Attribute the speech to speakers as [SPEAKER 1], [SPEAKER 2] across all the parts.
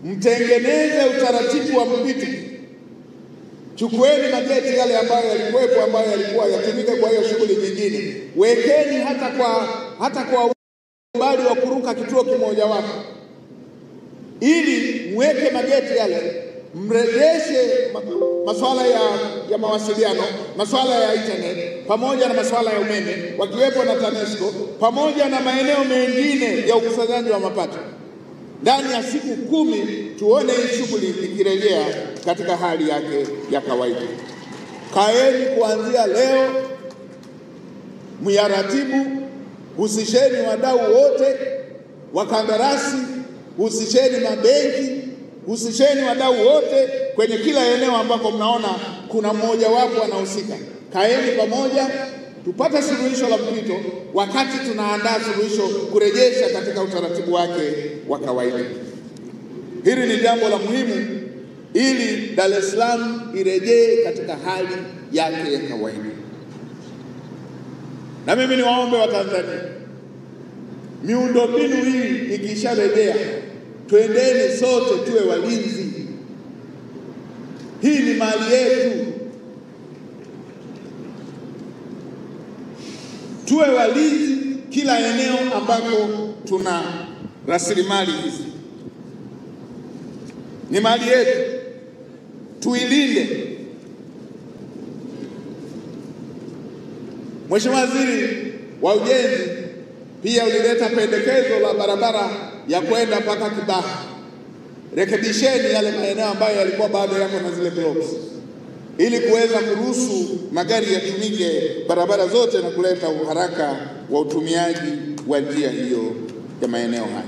[SPEAKER 1] mtengeneze utaratibu wa mpito. Chukueni mageti yale ambayo yalikuwepo, ambayo yalikuwa yatumike kwa hiyo shughuli nyingine. Wekeni hata kwa umbali wa kuruka kituo kimoja wapo, ili mweke mageti yale, mrejeshe masuala ya mawasiliano, masuala ya internet, pamoja na masuala ya umeme, wakiwepo na TANESCO, pamoja na maeneo mengine ya ukusanyaji wa mapato. Ndani ya siku 10 tuone hii shughuli ikirejea katika hali yake ya kawaida. Kaeni kuanzia leo, myaratibu, husisheni wadau wote, wakandarasi, husisheni mabenki, husisheni wadau wote kwenye kila eneo ambako mnaona kuna mmoja wapo anahusika. Kaeni pamoja, tupate suluhisho la mpito wakati tunaandaa suluhisho kurejesha katika utaratibu wake wa kawaida. Hili ni jambo la muhimu ili Dar es Salaam irejee katika hali yake ya kawaida. Na mimi niwaombe wa Tanzania, miundombinu hii ikisharejea, twendeni sote tuwe walinzi. Hii ni mali yetu. Tuwe walinzi kila eneo ambako tuna rasilimali hizi. Ni mali yetu, tuilinde. Mheshimiwa Waziri wa Ujenzi pia ulileta pendekezo la barabara ya kwenda mpaka Kibaha. Rekebisheni yale maeneo ambayo yalikuwa bado yako na zile blocks, ili kuweza kuruhusu magari yatumike barabara zote na kuleta uharaka wa utumiaji wa njia hiyo ya maeneo haya.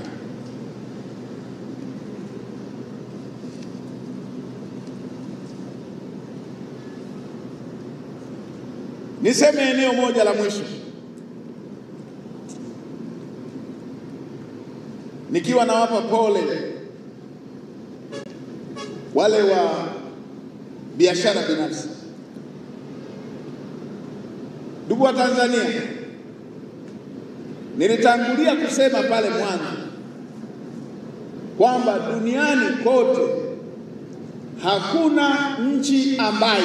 [SPEAKER 1] Niseme eneo moja la mwisho, nikiwa nawapa pole wale wa biashara binafsi. Ndugu wa Tanzania, nilitangulia kusema pale mwanzo kwamba duniani kote hakuna nchi ambayo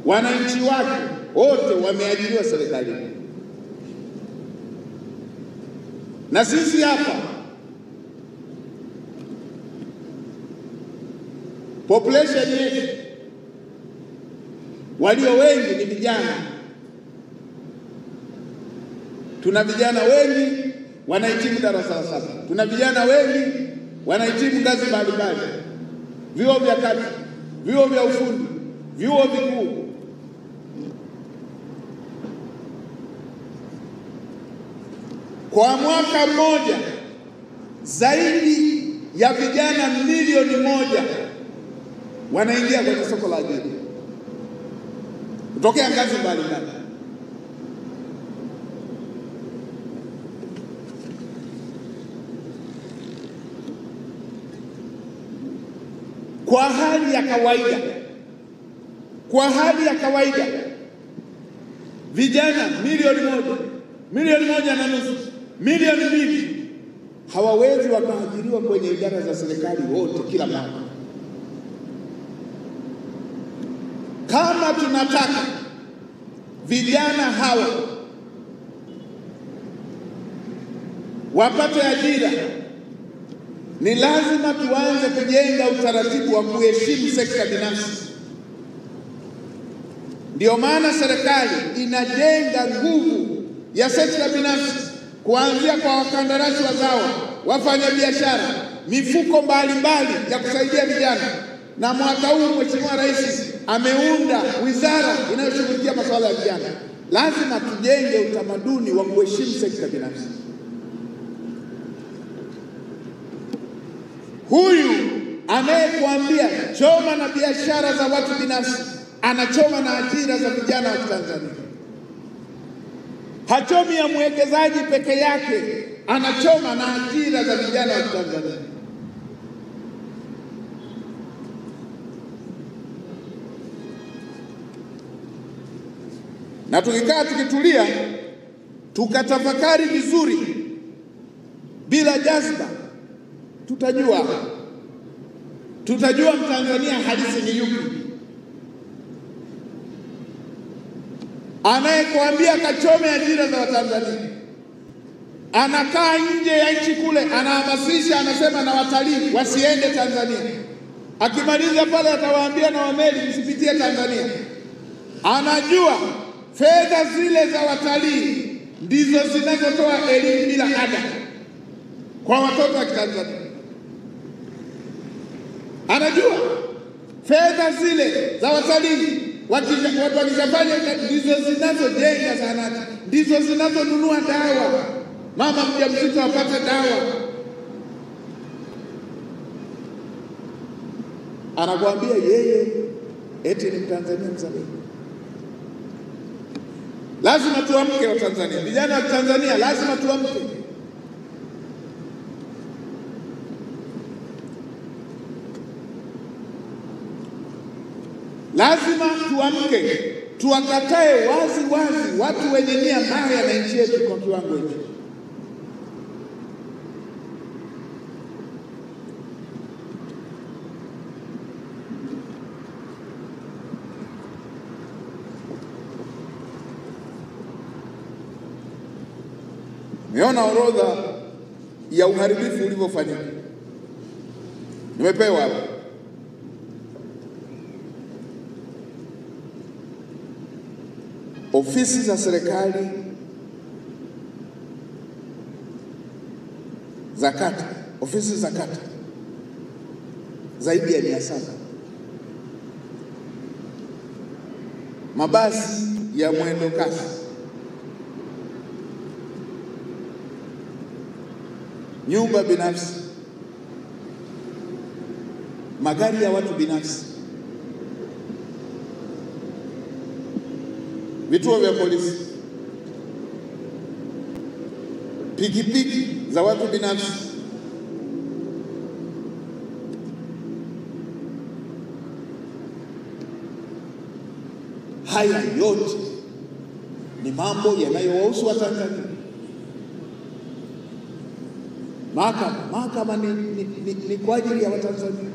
[SPEAKER 1] wananchi wake wote wameajiriwa serikalini. Na sisi hapa population yetu walio wengi ni vijana. Tuna vijana wengi wanahitimu darasa la 7. Tuna vijana wengi wanahitimu ngazi mbalimbali, vyuo vya kati, vyuo vya ufundi, vyuo vikuu. Kwa mwaka mmoja zaidi ya vijana milioni 1 wanaingia kwenye soko la ajira kutokea ngazi mbalimbali. Kwa hali ya kawaida vijana milioni 1, milioni 1.5, milioni 2 hawawezi wakaajiriwa kwenye idara za serikali wote kila mwaka. Kama tunataka vijana hawa wapate ajira, ni lazima tuanze kujenga utaratibu wa kuheshimu sekta binafsi. Ndio maana serikali inajenga nguvu ya sekta binafsi, kuanzia kwa wakandarasi wazawa, wafanyabiashara, mifuko mbalimbali ya kusaidia vijana. Na mwaka huu Mheshimiwa Rais ameunda wizara inayoshughulikia masuala ya vijana. Lazima tujenge utamaduni wa kuheshimu sekta binafsi. Huyu anayekuambia choma na biashara za watu binafsi, anachoma na ajira za vijana wa Tanzania. Hachomi ya mwekezaji peke yake, anachoma na ajira za vijana wa Tanzania. Na tukikaa tukitulia, tukatafakari vizuri bila jazba, tutajua Mtanzania halisi ni yupi. Anayekuambia kachome ajira za Watanzania, anakaa nje ya nchi kule, anahamasisha, anasema na watalii wasiende Tanzania. Akimaliza pale atawaambia na wameli msipitie Tanzania. Anajua fedha zile za watalii ndizo zinazotoa elimu bila ada kwa watoto wa Tanzania. Anajua fedha zile za watalii wakifanya ndizo zinazojenga zahanati, ndizo zinazonunua dawa, mama mjamzito apate dawa. Anakuambia yeye eti ni Mtanzania mzalendo. Lazima tuamke wa Tanzania, vijana wa Tanzania, lazima tuamke. Lazima tuamke, tuwakatae wazi watu wenye nia mbaya na nchi yetu kwa kiwango hicho. Nimeona orodha ya uharibifu ulivyofanyika. Nimepewa hapa. Ofisi za serikali za kata, ofisi za kata zaidi ya 700. Mabasi ya mwendo kasi, nyumba binafsi, magari ya watu binafsi, vituo vya polisi, pikipiki za watu binafsi, haya yote ni mambo yanayowahusu Watanzania. Mahakama ni kwa ajili ya Watanzania.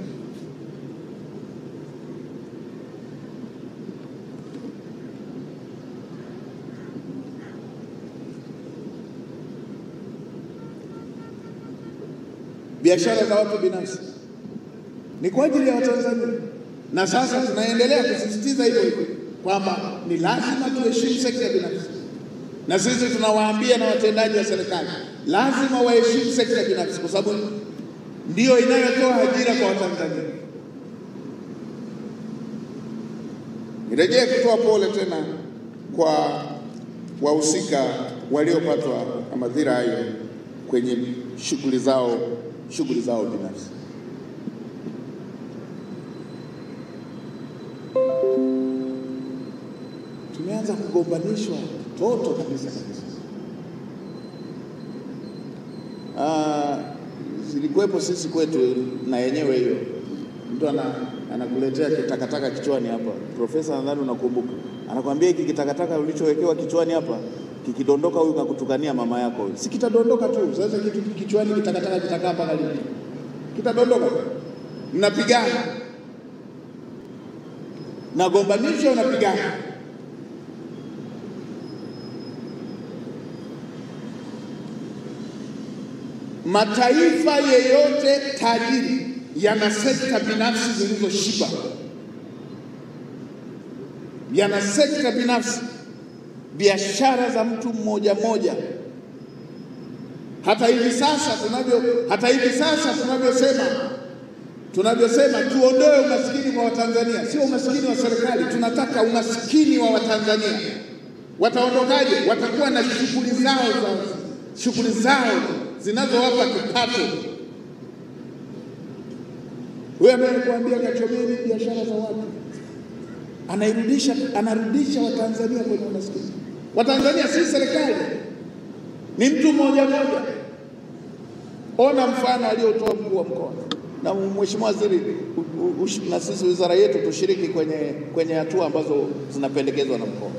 [SPEAKER 1] Biashara za watu binafsi ni kwa ajili ya Watanzania. Na sasa tunaendelea kusisitiza hilo kwamba ni lazima tuheshimu sekta binafsi. Na sisi tunawaambia na watendaji wa serikali, lazima waheshimu sekta binafsi kwa sababu ndio inayotoa ajira kwa Watanzania. Nirejee kutoa pole tena kwa wahusika waliopatwa na madhira hayo kwenye shughuli zao binafsi. Tumeanza kugombanishwa toto kabisa. Zilikuwepo sisi kwetu na yenyewe hiyo. Mtu anakuletea kitakataka kichwani hapa. Profesa, nadhani unakumbuka. Anakuambia hiki kitakataka ulichowekewa kichwani hapa, kikidondoka huyu kakutukania mama yako. Si kitadondoka tu. Sasa kitu kichwani kitakataka kitakaa mpaka lini? Kitadondoka. Mnapigana. Na gombanisho unapigana. Mataifa yeyote tajiri yana sekta binafsi zilizoshiba. Yana sekta binafsi, biashara za mtu mmoja. Hata hivi sasa tunavyosema tuondoe umaskini kwa Watanzania, sio umaskini wa serikali, tunataka umaskini wa Watanzania. Wataondokaje? Watakuwa na shughuli zao zinazowapa kipato. Wewe anayekwambia kachomeni biashara za watu, anarudisha Watanzania kwenye umaskini. Watanzania si serikali, ni mtu mmoja. Ona mfano aliotoa mkuu wa mkoa na mheshimiwa waziri, na sisi wizara yetu tushiriki kwenye hatua ambazo zinapendekezwa na mkoa.